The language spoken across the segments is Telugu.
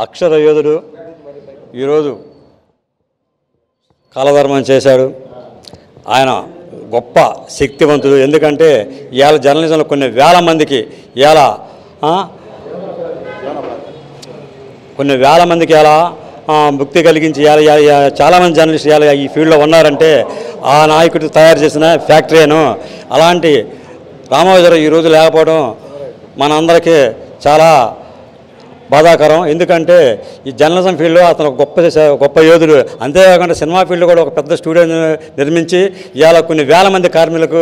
అక్షర యోధుడు ఈరోజు కాలధర్మం చేశాడు. ఆయన గొప్ప శక్తివంతుడు. ఎందుకంటే ఇవాళ జర్నలిజంలో కొన్ని వేల మందికి ఇలా ముక్తి కలిగించి చాలామంది జర్నలిస్టులు ఇలా ఈ ఫీల్డ్లో ఉన్నారంటే ఆ నాయకుడు తయారు చేసిన ఫ్యాక్టరీను. అలాంటి రామోజీరావు ఈరోజు లేకపోవడం మనందరికీ చాలా బాధాకరం. ఎందుకంటే ఈ జర్నలిజం ఫీల్డ్లో అతను గొప్ప యోధుడు. అంతేకాకుండా సినిమా ఫీల్డ్లో కూడా ఒక పెద్ద స్టూడియో నిర్మించి ఇవాళ కొన్ని వేల మంది కార్మికులకు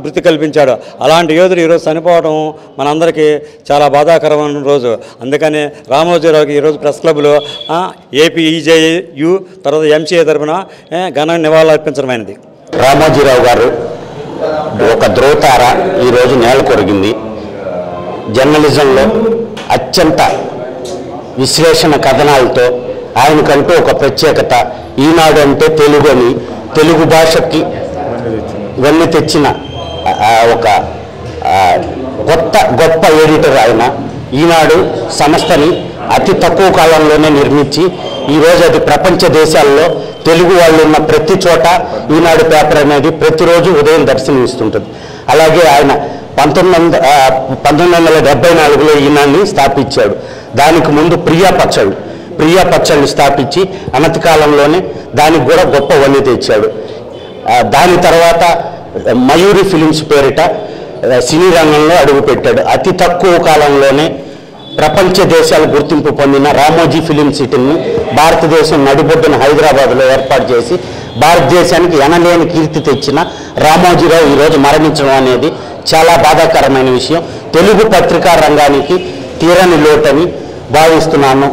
వృత్తి కల్పించాడు. అలాంటి యోధుడు ఈరోజు చనిపోవడం మనందరికీ చాలా బాధాకరమైన రోజు. అందుకని రామోజీరావుకి ఈరోజు ప్రెస్ క్లబ్లో ఏపీఈజేయు తర్వాత ఎంసీఏ తరఫున ఘన నివాళులు అర్పించడమైనది. రామోజీరావు గారు ఒక ధ్రువతార ఈరోజు నేల కొరిగింది. జర్నలిజంలో అత్యంత విశ్లేషణ కథనాలతో ఆయనకంటూ ఒక ప్రత్యేకత. ఈనాడు అంటే తెలుగు అని తెలుగు భాషకి వెన్ను తెచ్చిన ఒక గొప్ప ఎడిటర్ ఆయన. ఈనాడు సంస్థని అతి తక్కువ కాలంలోనే నిర్మించి ఈరోజు అది ప్రపంచ దేశాల్లో తెలుగు వాళ్ళు ఉన్న ప్రతి చోట ఈనాడు పేపర్ అనేది ప్రతిరోజు ఉదయం దర్శనమిస్తుంటుంది. అలాగే ఆయన 1974లో ఈనాడుని స్థాపించాడు. దానికి ముందు ప్రియా పచ్చళ్ళు స్థాపించి అనతి కాలంలోనే దానికి కూడా గొప్ప వన్నె తెచ్చాడు. దాని తర్వాత మయూరి ఫిలిమ్స్ పేరిట సినీ రంగంలో అడుగుపెట్టాడు. అతి తక్కువ కాలంలోనే ప్రపంచ దేశాలు గుర్తింపు పొందిన రామోజీ ఫిలిం సిటీని భారతదేశం నడిబొడ్డున హైదరాబాద్లో ఏర్పాటు చేసి భారతదేశానికి ఎనలేని కీర్తి తెచ్చిన రామోజీరావు ఈరోజు మరణించడం అనేది చాలా బాధాకరమైన విషయం. తెలుగు పత్రికా రంగానికి తీరని లోటని భావిస్తున్నాను.